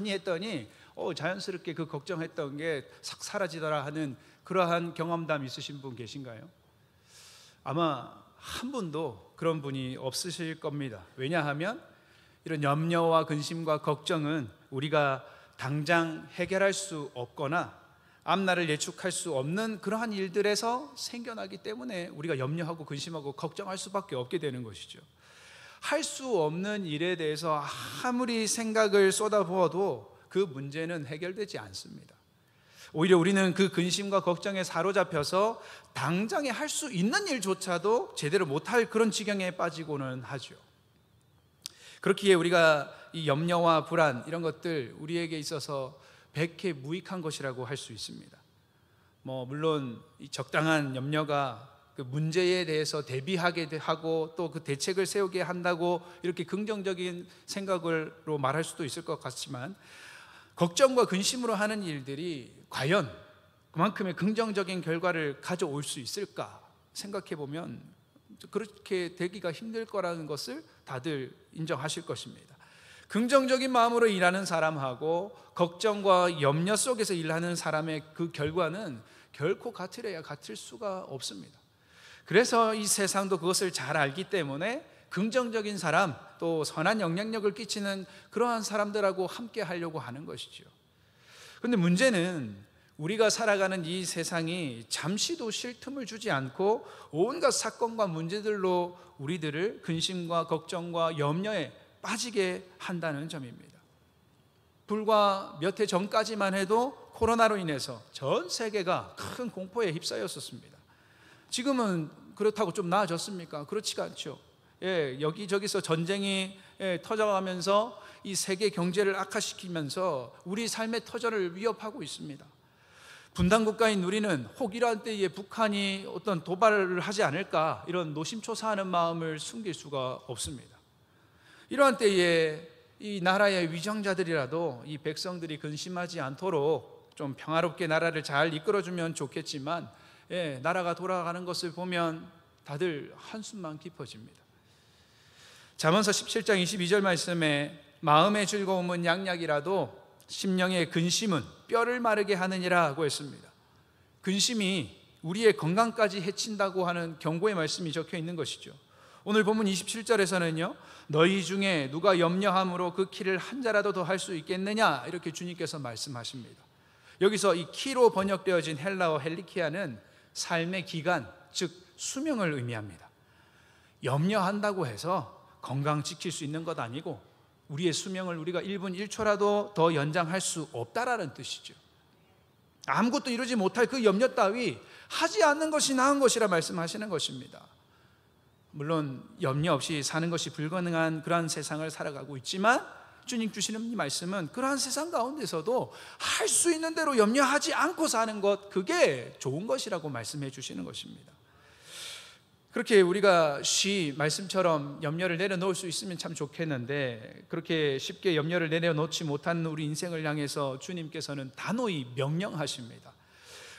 많이 했더니 자연스럽게 그 걱정했던 게 싹 사라지더라 하는 그러한 경험담 있으신 분 계신가요? 아마 한 분도 그런 분이 없으실 겁니다. 왜냐하면 이런 염려와 근심과 걱정은 우리가 당장 해결할 수 없거나 앞날을 예측할 수 없는 그러한 일들에서 생겨나기 때문에 우리가 염려하고 근심하고 걱정할 수밖에 없게 되는 것이죠. 할 수 없는 일에 대해서 아무리 생각을 쏟아부어도 그 문제는 해결되지 않습니다. 오히려 우리는 그 근심과 걱정에 사로잡혀서 당장에 할 수 있는 일조차도 제대로 못할 그런 지경에 빠지고는 하죠. 그렇기에 우리가 이 염려와 불안 이런 것들 우리에게 있어서 백해 무익한 것이라고 할 수 있습니다. 물론 이 적당한 염려가 그 문제에 대해서 대비하게 하고 또 그 대책을 세우게 한다고 이렇게 긍정적인 생각으로 말할 수도 있을 것 같지만, 걱정과 근심으로 하는 일들이 과연 그만큼의 긍정적인 결과를 가져올 수 있을까 생각해 보면 그렇게 되기가 힘들 거라는 것을 다들 인정하실 것입니다. 긍정적인 마음으로 일하는 사람하고 걱정과 염려 속에서 일하는 사람의 그 결과는 결코 같으려야 같을 수가 없습니다. 그래서 이 세상도 그것을 잘 알기 때문에 긍정적인 사람, 또 선한 영향력을 끼치는 그러한 사람들하고 함께 하려고 하는 것이죠. 그런데 문제는 우리가 살아가는 이 세상이 잠시도 쉴 틈을 주지 않고 온갖 사건과 문제들로 우리들을 근심과 걱정과 염려에 빠지게 한다는 점입니다. 불과 몇 해 전까지만 해도 코로나로 인해서 전 세계가 큰 공포에 휩싸였었습니다. 지금은 그렇다고 좀 나아졌습니까? 그렇지가 않죠. 여기저기서 전쟁이 터져가면서 이 세계 경제를 악화시키면서 우리 삶의 터전을 위협하고 있습니다. 분단 국가인 우리는 혹 이러한 때에 북한이 어떤 도발을 하지 않을까 이런 노심초사하는 마음을 숨길 수가 없습니다. 이러한 때에 이 나라의 위정자들이라도 이 백성들이 근심하지 않도록 좀 평화롭게 나라를 잘 이끌어주면 좋겠지만, 나라가 돌아가는 것을 보면 다들 한숨만 깊어집니다. 잠언서 17장 22절 말씀에 마음의 즐거움은 양약이라도 심령의 근심은 뼈를 마르게 하느니라 하고 했습니다. 근심이 우리의 건강까지 해친다고 하는 경고의 말씀이 적혀 있는 것이죠. 오늘 본문 27절에서는요, 너희 중에 누가 염려함으로 그 키를 한 자라도 더 할 수 있겠느냐 이렇게 주님께서 말씀하십니다. 여기서 이 키로 번역되어진 헬라어 헬리키아는 삶의 기간, 즉 수명을 의미합니다. 염려한다고 해서 건강 지킬 수 있는 것 아니고 우리의 수명을 우리가 1분 1초라도 더 연장할 수 없다라는 뜻이죠. 아무것도 이루지 못할 그 염려 따위 하지 않는 것이 나은 것이라 말씀하시는 것입니다. 물론 염려 없이 사는 것이 불가능한 그러한 세상을 살아가고 있지만 주님 주시는 이 말씀은 그러한 세상 가운데서도 할 수 있는 대로 염려하지 않고 사는 것, 그게 좋은 것이라고 말씀해 주시는 것입니다. 그렇게 우리가 말씀처럼 염려를 내려놓을 수 있으면 참 좋겠는데, 그렇게 쉽게 염려를 내려놓지 못한 우리 인생을 향해서 주님께서는 단호히 명령하십니다.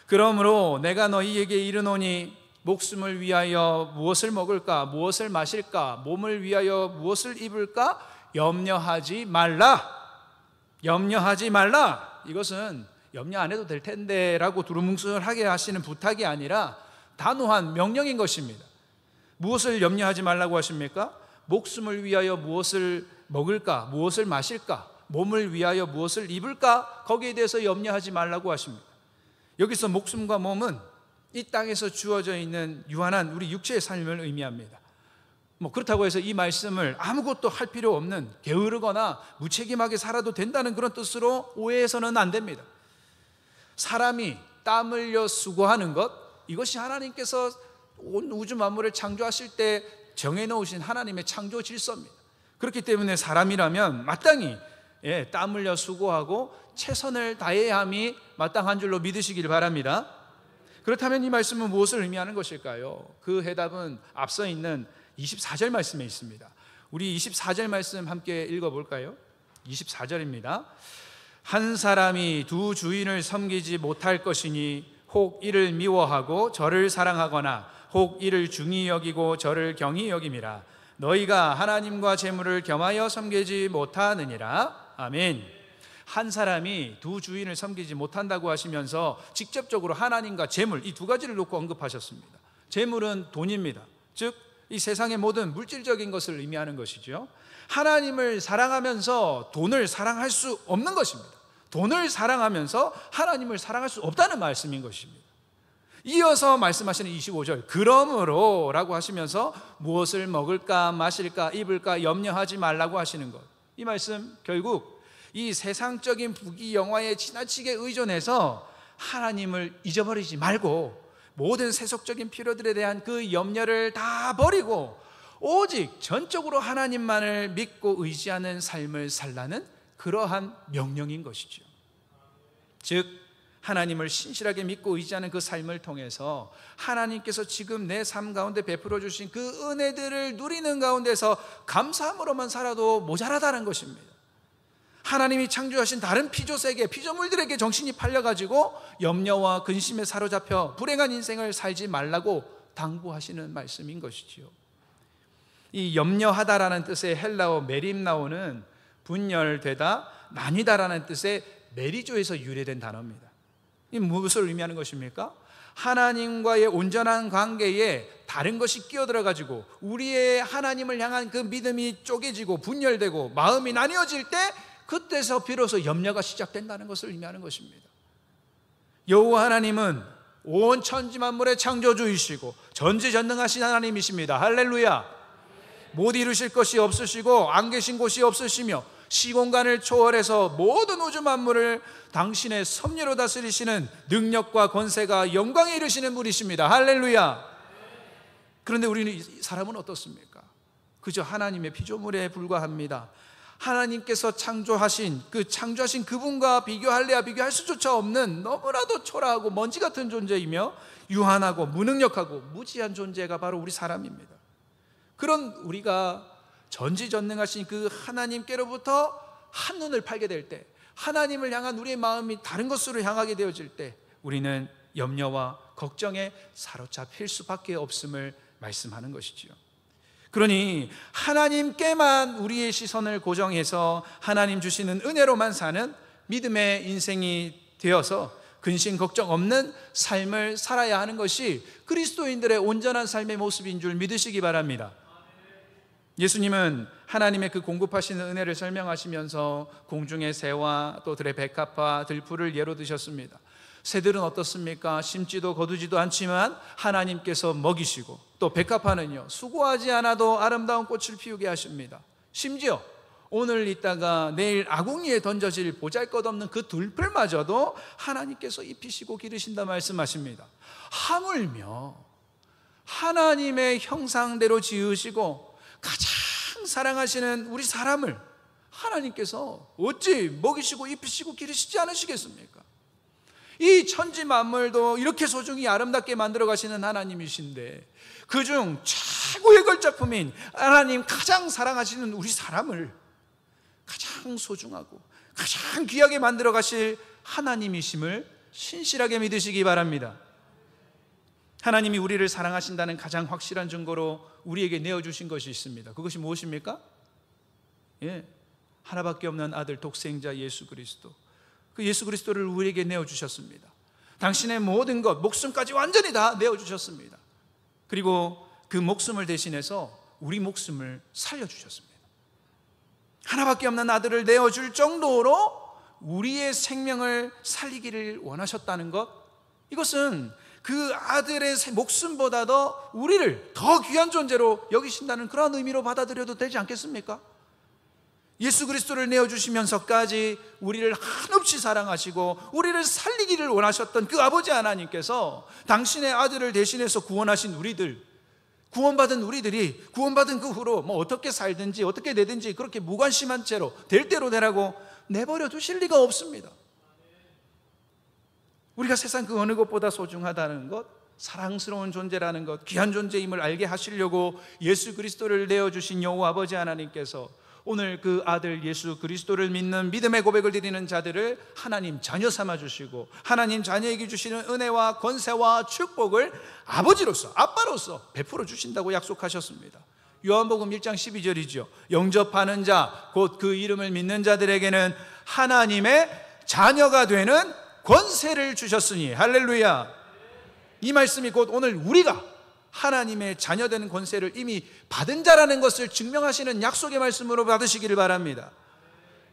그러므로 내가 너희에게 이르노니 목숨을 위하여 무엇을 먹을까, 무엇을 마실까, 몸을 위하여 무엇을 입을까 염려하지 말라. 염려하지 말라. 이것은 염려 안 해도 될 텐데 라고 두루뭉술하게 하시는 부탁이 아니라 단호한 명령인 것입니다. 무엇을 염려하지 말라고 하십니까? 목숨을 위하여 무엇을 먹을까, 무엇을 마실까, 몸을 위하여 무엇을 입을까, 거기에 대해서 염려하지 말라고 하십니다. 여기서 목숨과 몸은 이 땅에서 주어져 있는 유한한 우리 육체의 삶을 의미합니다. 그렇다고 해서 이 말씀을 아무것도 할 필요 없는, 게으르거나 무책임하게 살아도 된다는 그런 뜻으로 오해해서는 안 됩니다. 사람이 땀 흘려 수고하는 것, 이것이 하나님께서 온 우주 만물을 창조하실 때 정해놓으신 하나님의 창조 질서입니다. 그렇기 때문에 사람이라면 마땅히 땀 흘려 수고하고 최선을 다해야 함이 마땅한 줄로 믿으시길 바랍니다. 그렇다면 이 말씀은 무엇을 의미하는 것일까요? 그 해답은 앞서 있는 24절 말씀에 있습니다. 우리 24절 말씀 함께 읽어볼까요? 24절입니다. 한 사람이 두 주인을 섬기지 못할 것이니 혹 이를 미워하고 저를 사랑하거나 혹 이를 중히 여기고 저를 경히 여김이라. 너희가 하나님과 재물을 겸하여 섬기지 못하느니라. 아멘. 한 사람이 두 주인을 섬기지 못한다고 하시면서 직접적으로 하나님과 재물, 이 두 가지를 놓고 언급하셨습니다. 재물은 돈입니다. 즉 이 세상의 모든 물질적인 것을 의미하는 것이죠. 하나님을 사랑하면서 돈을 사랑할 수 없는 것입니다. 돈을 사랑하면서 하나님을 사랑할 수 없다는 말씀인 것입니다. 이어서 말씀하시는 25절, 그러므로 라고 하시면서 무엇을 먹을까 마실까 입을까 염려하지 말라고 하시는 것. 이 말씀 결국 이 세상적인 부귀영화에 지나치게 의존해서 하나님을 잊어버리지 말고 모든 세속적인 필요들에 대한 그 염려를 다 버리고 오직 전적으로 하나님만을 믿고 의지하는 삶을 살라는 그러한 명령인 것이죠. 즉 하나님을 신실하게 믿고 의지하는 그 삶을 통해서 하나님께서 지금 내 삶 가운데 베풀어 주신 그 은혜들을 누리는 가운데서 감사함으로만 살아도 모자라다는 것입니다. 하나님이 창조하신 다른 피조세계, 피조물들에게 정신이 팔려가지고 염려와 근심에 사로잡혀 불행한 인생을 살지 말라고 당부하시는 말씀인 것이지요. 이 염려하다라는 뜻의 헬라어 메림나오는 분열되다, 나뉘다라는 뜻의 메리조에서 유래된 단어입니다. 이 무엇을 의미하는 것입니까? 하나님과의 온전한 관계에 다른 것이 끼어들어가지고 우리의 하나님을 향한 그 믿음이 쪼개지고 분열되고 마음이 나뉘어질 때 그때서 비로소 염려가 시작된다는 것을 의미하는 것입니다. 여호와 하나님은 온 천지 만물의 창조주이시고 전지전능하신 하나님이십니다. 할렐루야. 못 이루실 것이 없으시고 안 계신 곳이 없으시며 시공간을 초월해서 모든 우주 만물을 당신의 섭리로 다스리시는 능력과 권세가 영광에 이르시는 분이십니다. 할렐루야. 그런데 우리는 사람은 어떻습니까? 그저 하나님의 피조물에 불과합니다. 하나님께서 창조하신 그분과 비교할래야 비교할 수조차 없는 너무나도 초라하고 먼지 같은 존재이며 유한하고 무능력하고 무지한 존재가 바로 우리 사람입니다. 그런 우리가 전지전능하신 그 하나님께로부터 한눈을 팔게 될 때, 하나님을 향한 우리의 마음이 다른 것으로 향하게 되어질 때 우리는 염려와 걱정에 사로잡힐 수밖에 없음을 말씀하는 것이지요. 그러니 하나님께만 우리의 시선을 고정해서 하나님 주시는 은혜로만 사는 믿음의 인생이 되어서 근심 걱정 없는 삶을 살아야 하는 것이 그리스도인들의 온전한 삶의 모습인 줄 믿으시기 바랍니다. 예수님은 하나님의 그 공급하시는 은혜를 설명하시면서 공중의 새와 또 들의 백합화, 들풀을 예로 드셨습니다. 새들은 어떻습니까? 심지도 거두지도 않지만 하나님께서 먹이시고, 또 백합화는요 수고하지 않아도 아름다운 꽃을 피우게 하십니다. 심지어 오늘 있다가 내일 아궁이에 던져질 보잘것없는 그 들풀마저도 하나님께서 입히시고 기르신다 말씀하십니다. 하물며 하나님의 형상대로 지으시고 가장 사랑하시는 우리 사람을 하나님께서 어찌 먹이시고 입히시고 기르시지 않으시겠습니까? 이 천지 만물도 이렇게 소중히 아름답게 만들어 가시는 하나님이신데 그중 최고의 걸작품인 하나님 가장 사랑하시는 우리 사람을 가장 소중하고 가장 귀하게 만들어 가실 하나님이심을 신실하게 믿으시기 바랍니다. 하나님이 우리를 사랑하신다는 가장 확실한 증거로 우리에게 내어주신 것이 있습니다. 그것이 무엇입니까? 하나밖에 없는 아들 독생자 예수 그리스도, 그 예수 그리스도를 우리에게 내어주셨습니다. 당신의 모든 것, 목숨까지 완전히 다 내어주셨습니다. 그리고 그 목숨을 대신해서 우리 목숨을 살려주셨습니다. 하나밖에 없는 아들을 내어줄 정도로 우리의 생명을 살리기를 원하셨다는 것, 이것은 그 아들의 목숨보다도 우리를 더 귀한 존재로 여기신다는 그런 의미로 받아들여도 되지 않겠습니까? 예수 그리스도를 내어주시면서까지 우리를 한없이 사랑하시고 우리를 살리기를 원하셨던 그 아버지 하나님께서 당신의 아들을 대신해서 구원하신 우리들, 구원받은 우리들이 구원받은 그 후로 뭐 어떻게 살든지 어떻게 되든지 그렇게 무관심한 채로 될 대로 되라고 내버려 두실 리가 없습니다. 우리가 세상 그 어느 것보다 소중하다는 것, 사랑스러운 존재라는 것, 귀한 존재임을 알게 하시려고 예수 그리스도를 내어주신 여호와 아버지 하나님께서 오늘 그 아들 예수 그리스도를 믿는 믿음의 고백을 드리는 자들을 하나님 자녀 삼아 주시고 하나님 자녀에게 주시는 은혜와 권세와 축복을 아버지로서, 아빠로서 베풀어 주신다고 약속하셨습니다. 요한복음 1장 12절이죠. 영접하는 자, 곧 그 이름을 믿는 자들에게는 하나님의 자녀가 되는 권세를 주셨으니. 할렐루야. 이 말씀이 곧 오늘 우리가 하나님의 자녀 되는 권세를 이미 받은 자라는 것을 증명하시는 약속의 말씀으로 받으시기를 바랍니다.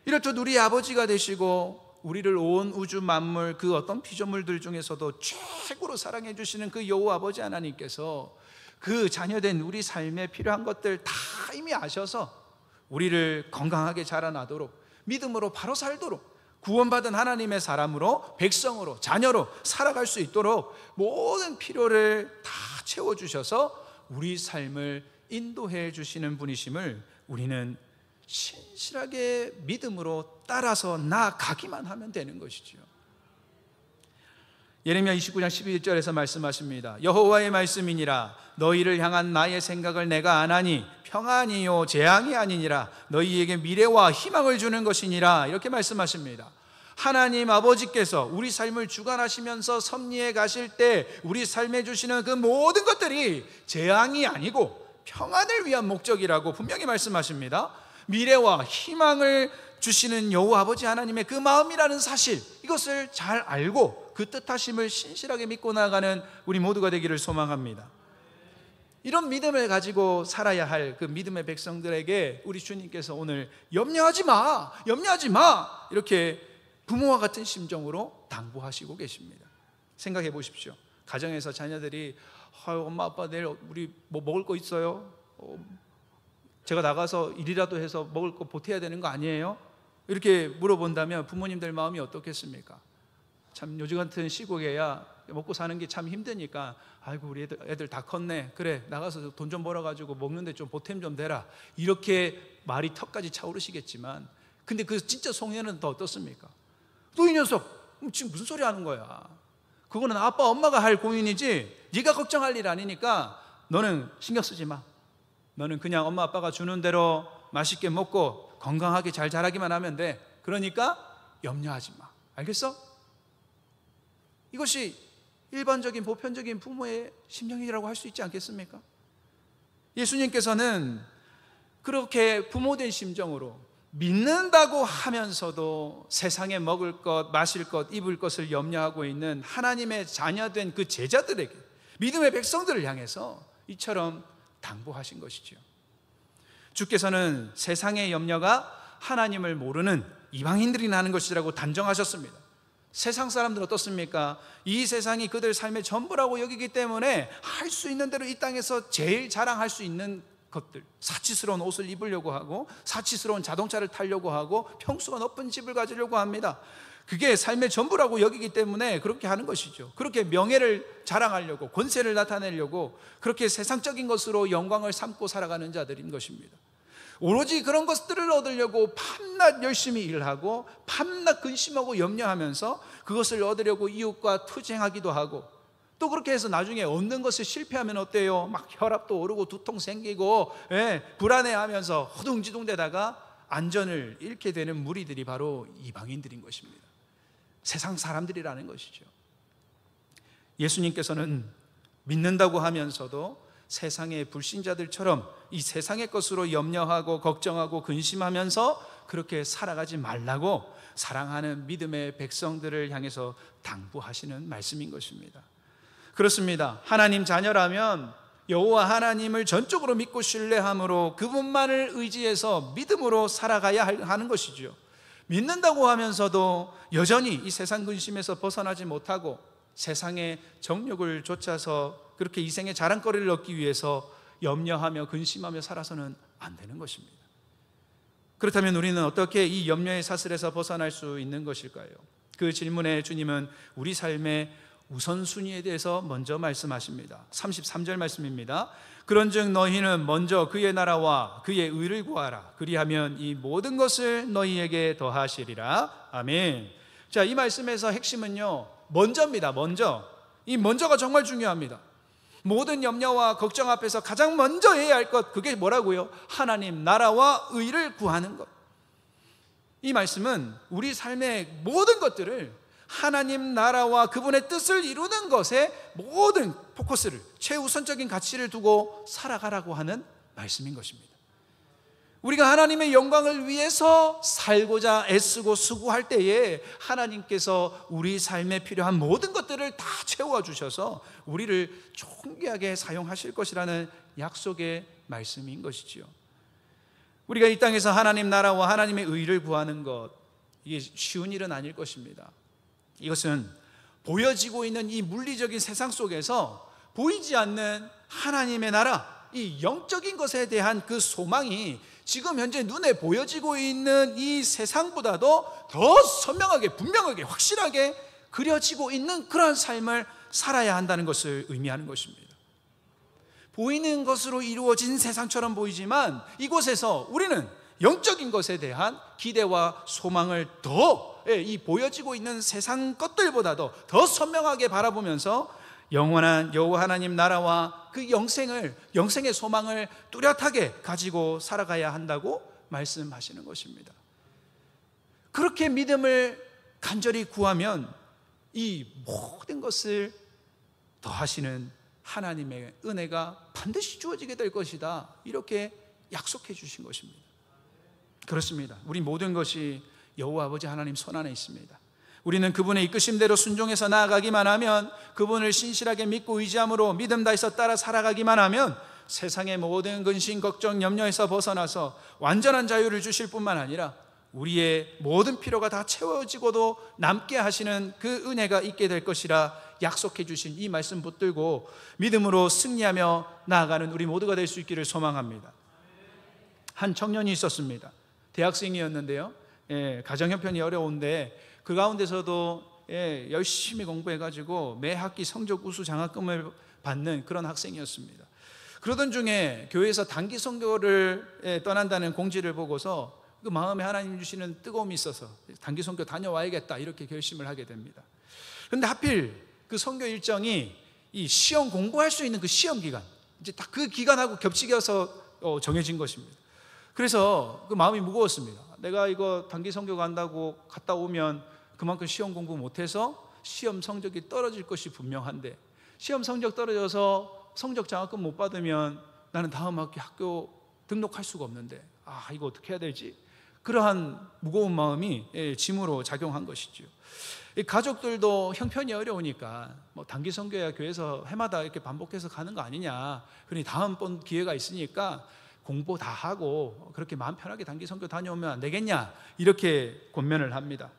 이렇듯 우리 아버지가 되시고 우리를 온 우주 만물 그 어떤 피조물들 중에서도 최고로 사랑해 주시는 그 여호와 아버지 하나님께서 그 자녀된 우리 삶에 필요한 것들 다 이미 아셔서 우리를 건강하게 자라나도록, 믿음으로 바로 살도록, 구원받은 하나님의 사람으로, 백성으로, 자녀로 살아갈 수 있도록 모든 필요를 다 채워주셔서 우리 삶을 인도해 주시는 분이심을 우리는 신실하게 믿음으로 따라서 나아가기만 하면 되는 것이죠. 예레미야 29장 11절에서 말씀하십니다. 여호와의 말씀이니라. 너희를 향한 나의 생각을 내가 아나니 평안이요 재앙이 아니니라. 너희에게 미래와 희망을 주는 것이니라. 이렇게 말씀하십니다. 하나님 아버지께서 우리 삶을 주관하시면서 섭리해 가실 때 우리 삶에 주시는 그 모든 것들이 재앙이 아니고 평안을 위한 목적이라고 분명히 말씀하십니다. 미래와 희망을 주시는 여호와 아버지 하나님의 그 마음이라는 사실, 이것을 잘 알고 그 뜻하심을 신실하게 믿고 나아가는 우리 모두가 되기를 소망합니다. 이런 믿음을 가지고 살아야 할 그 믿음의 백성들에게 우리 주님께서 오늘 염려하지 마, 염려하지 마, 이렇게 부모와 같은 심정으로 당부하시고 계십니다. 생각해 보십시오. 가정에서 자녀들이 엄마 아빠 내일 우리 뭐 먹을 거 있어요? 제가 나가서 일이라도 해서 먹을 거 보태야 되는 거 아니에요? 이렇게 물어본다면 부모님들 마음이 어떻겠습니까? 참 요즘 같은 시국에야 먹고 사는 게 참 힘드니까 아이고 우리 애들 다 컸네, 그래 나가서 돈 좀 벌어가지고 먹는데 좀 보탬 좀 대라, 이렇게 말이 턱까지 차오르시겠지만, 근데 그 진짜 속내는 더 어떻습니까? 또 이 녀석 지금 무슨 소리 하는 거야? 그거는 아빠 엄마가 할 고민이지 네가 걱정할 일 아니니까 너는 신경 쓰지 마. 너는 그냥 엄마 아빠가 주는 대로 맛있게 먹고 건강하게 잘 자라기만 하면 돼. 그러니까 염려하지 마. 알겠어? 이것이 일반적인 보편적인 부모의 심정이라고 할 수 있지 않겠습니까? 예수님께서는 그렇게 부모된 심정으로 믿는다고 하면서도 세상에 먹을 것, 마실 것, 입을 것을 염려하고 있는 하나님의 자녀된 그 제자들에게, 믿음의 백성들을 향해서 이처럼 당부하신 것이죠. 주께서는 세상의 염려가 하나님을 모르는 이방인들이 나는 것이라고 단정하셨습니다. 세상 사람들은 어떻습니까? 이 세상이 그들 삶의 전부라고 여기기 때문에 할 수 있는 대로 이 땅에서 제일 자랑할 수 있는 것들, 사치스러운 옷을 입으려고 하고 사치스러운 자동차를 타려고 하고 평수가 높은 집을 가지려고 합니다. 그게 삶의 전부라고 여기기 때문에 그렇게 하는 것이죠. 그렇게 명예를 자랑하려고, 권세를 나타내려고 그렇게 세상적인 것으로 영광을 삼고 살아가는 자들인 것입니다. 오로지 그런 것들을 얻으려고 밤낮 열심히 일하고 밤낮 근심하고 염려하면서 그것을 얻으려고 이웃과 투쟁하기도 하고, 또 그렇게 해서 나중에 얻는 것을 실패하면 어때요? 막 혈압도 오르고 두통 생기고 불안해하면서 허둥지둥대다가 안전을 잃게 되는 무리들이 바로 이방인들인 것입니다. 세상 사람들이라는 것이죠. 예수님께서는 믿는다고 하면서도 세상의 불신자들처럼 이 세상의 것으로 염려하고 걱정하고 근심하면서 그렇게 살아가지 말라고 사랑하는 믿음의 백성들을 향해서 당부하시는 말씀인 것입니다. 그렇습니다. 하나님 자녀라면 여호와 하나님을 전적으로 믿고 신뢰함으로 그분만을 의지해서 믿음으로 살아가야 하는 것이죠. 믿는다고 하면서도 여전히 이 세상 근심에서 벗어나지 못하고 세상의 정욕을 좇아서 그렇게 이생의 자랑거리를 얻기 위해서 염려하며 근심하며 살아서는 안 되는 것입니다. 그렇다면 우리는 어떻게 이 염려의 사슬에서 벗어날 수 있는 것일까요? 그 질문에 주님은 우리 삶의 우선순위에 대해서 먼저 말씀하십니다. 33절 말씀입니다. 그런즉 너희는 먼저 그의 나라와 그의 의를 구하라. 그리하면 이 모든 것을 너희에게 더하시리라. 아멘. 자, 이 말씀에서 핵심은요, 먼저입니다. 먼저. 이 먼저가 정말 중요합니다. 모든 염려와 걱정 앞에서 가장 먼저 해야 할 것, 그게 뭐라고요? 하나님 나라와 의를 구하는 것. 이 말씀은 우리 삶의 모든 것들을 하나님 나라와 그분의 뜻을 이루는 것에 모든 포커스를, 최우선적인 가치를 두고 살아가라고 하는 말씀인 것입니다. 우리가 하나님의 영광을 위해서 살고자 애쓰고 수고할 때에 하나님께서 우리 삶에 필요한 모든 것들을 다 채워주셔서 우리를 존귀하게 사용하실 것이라는 약속의 말씀인 것이지요. 우리가 이 땅에서 하나님 나라와 하나님의 의를 구하는 것, 이게 쉬운 일은 아닐 것입니다. 이것은 보여지고 있는 이 물리적인 세상 속에서 보이지 않는 하나님의 나라, 이 영적인 것에 대한 그 소망이 지금 현재 눈에 보여지고 있는 이 세상보다도 더 선명하게, 분명하게, 확실하게 그려지고 있는 그러한 삶을 살아야 한다는 것을 의미하는 것입니다. 보이는 것으로 이루어진 세상처럼 보이지만 이곳에서 우리는 영적인 것에 대한 기대와 소망을 더, 이 보여지고 있는 세상 것들보다도 더 선명하게 바라보면서 영원한 여호와 하나님 나라와 그 영생의 소망을 뚜렷하게 가지고 살아가야 한다고 말씀하시는 것입니다. 그렇게 믿음을 간절히 구하면 이 모든 것을 더하시는 하나님의 은혜가 반드시 주어지게 될 것이다, 이렇게 약속해 주신 것입니다. 그렇습니다. 우리 모든 것이 여호와 아버지 하나님 손안에 있습니다. 우리는 그분의 이끄심대로 순종해서 나아가기만 하면, 그분을 신실하게 믿고 의지함으로 믿음 다해서 따라 살아가기만 하면 세상의 모든 근심, 걱정, 염려에서 벗어나서 완전한 자유를 주실 뿐만 아니라 우리의 모든 필요가 다 채워지고도 남게 하시는 그 은혜가 있게 될 것이라 약속해 주신 이 말씀 붙들고 믿음으로 승리하며 나아가는 우리 모두가 될 수 있기를 소망합니다. 한 청년이 있었습니다. 대학생이었는데요, 가정 형편이 어려운데 그 가운데서도 열심히 공부해가지고 매 학기 성적 우수 장학금을 받는 그런 학생이었습니다. 그러던 중에 교회에서 단기 선교를 떠난다는 공지를 보고서 그 마음에 하나님 주시는 뜨거움이 있어서 단기 선교 다녀와야겠다, 이렇게 결심을 하게 됩니다. 그런데 하필 그 선교 일정이 이 시험 공부할 수 있는 그 시험 기간, 이제 딱 그 기간하고 겹치겨서 정해진 것입니다. 그래서 그 마음이 무거웠습니다. 내가 이거 단기 선교 간다고 갔다 오면 그만큼 시험 공부 못해서 시험 성적이 떨어질 것이 분명한데, 시험 성적 떨어져서 성적 장학금 못 받으면 나는 다음 학기 학교 등록할 수가 없는데, 이거 어떻게 해야 되지? 그러한 무거운 마음이 짐으로 작용한 것이죠. 가족들도 형편이 어려우니까 단기 선교야 교회에서 해마다 이렇게 반복해서 가는 거 아니냐, 그러니 다음번 기회가 있으니까 공부 다 하고 그렇게 마음 편하게 단기 선교 다녀오면 안 되겠냐, 이렇게 권면을 합니다.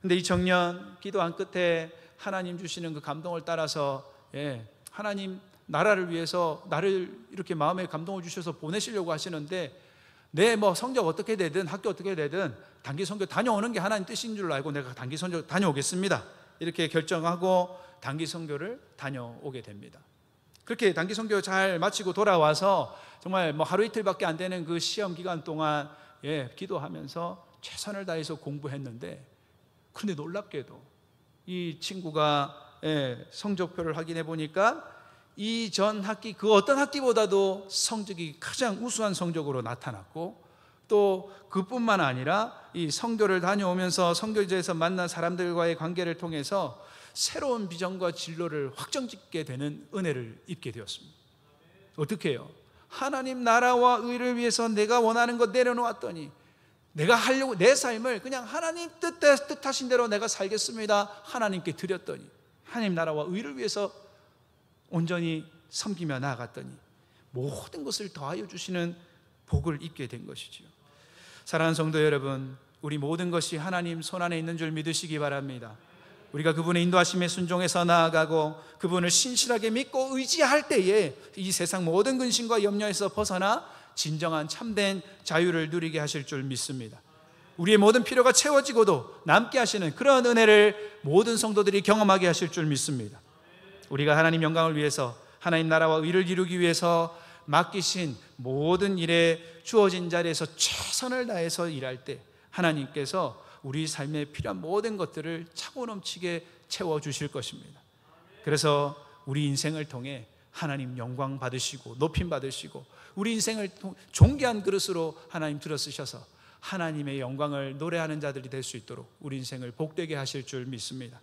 근데 이 청년 기도한 끝에 하나님 주시는 그 감동을 따라서 하나님 나라를 위해서 나를 이렇게 마음에 감동을 주셔서 보내시려고 하시는데, 내 성적 어떻게 되든 학교 어떻게 되든 단기 선교 다녀오는 게 하나님 뜻인 줄 알고 내가 단기 선교 다녀오겠습니다, 이렇게 결정하고 단기 선교를 다녀오게 됩니다. 그렇게 단기 선교 잘 마치고 돌아와서 정말 하루 이틀밖에 안 되는 그 시험 기간 동안 기도하면서 최선을 다해서 공부했는데, 그런데 놀랍게도 이 친구가 성적표를 확인해 보니까 이전 학기 그 어떤 학기보다도 성적이 가장 우수한 성적으로 나타났고, 또 그뿐만 아니라 이 선교를 다녀오면서 선교지에서 만난 사람들과의 관계를 통해서 새로운 비전과 진로를 확정짓게 되는 은혜를 입게 되었습니다. 어떻게 해요? 하나님 나라와 의를 위해서 내가 원하는 것 내려놓았더니, 내가 하려고 내 삶을 그냥 하나님 뜻하신 대로 내가 살겠습니다 하나님께 드렸더니, 하나님 나라와 의를 위해서 온전히 섬기며 나아갔더니 모든 것을 더하여 주시는 복을 입게 된 것이지요. 사랑하는 성도 여러분, 우리 모든 것이 하나님 손안에 있는 줄 믿으시기 바랍니다. 우리가 그분의 인도하심에 순종해서 나아가고 그분을 신실하게 믿고 의지할 때에 이 세상 모든 근심과 염려에서 벗어나 진정한 참된 자유를 누리게 하실 줄 믿습니다. 우리의 모든 필요가 채워지고도 남게 하시는 그런 은혜를 모든 성도들이 경험하게 하실 줄 믿습니다. 우리가 하나님 영광을 위해서, 하나님 나라와 의를 이루기 위해서 맡기신 모든 일에 주어진 자리에서 최선을 다해서 일할 때 하나님께서 우리 삶에 필요한 모든 것들을 차고 넘치게 채워주실 것입니다. 그래서 우리 인생을 통해 하나님 영광 받으시고 높임 받으시고 우리 인생을 존귀한 그릇으로 하나님 들어쓰셔서 하나님의 영광을 노래하는 자들이 될 수 있도록 우리 인생을 복되게 하실 줄 믿습니다.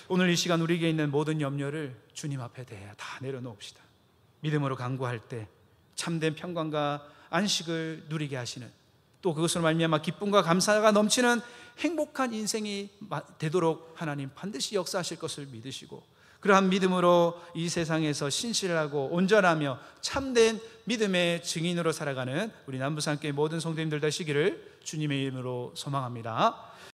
오늘 이 시간 우리에게 있는 모든 염려를 주님 앞에 다 내려놓읍시다. 믿음으로 간구할 때 참된 평강과 안식을 누리게 하시는, 또 그것으로 말미암아 기쁨과 감사가 넘치는 행복한 인생이 되도록 하나님 반드시 역사하실 것을 믿으시고, 그러한 믿음으로 이 세상에서 신실하고 온전하며 참된 믿음의 증인으로 살아가는 우리 남부산교회 모든 성도님들 되시기를 주님의 이름으로 소망합니다.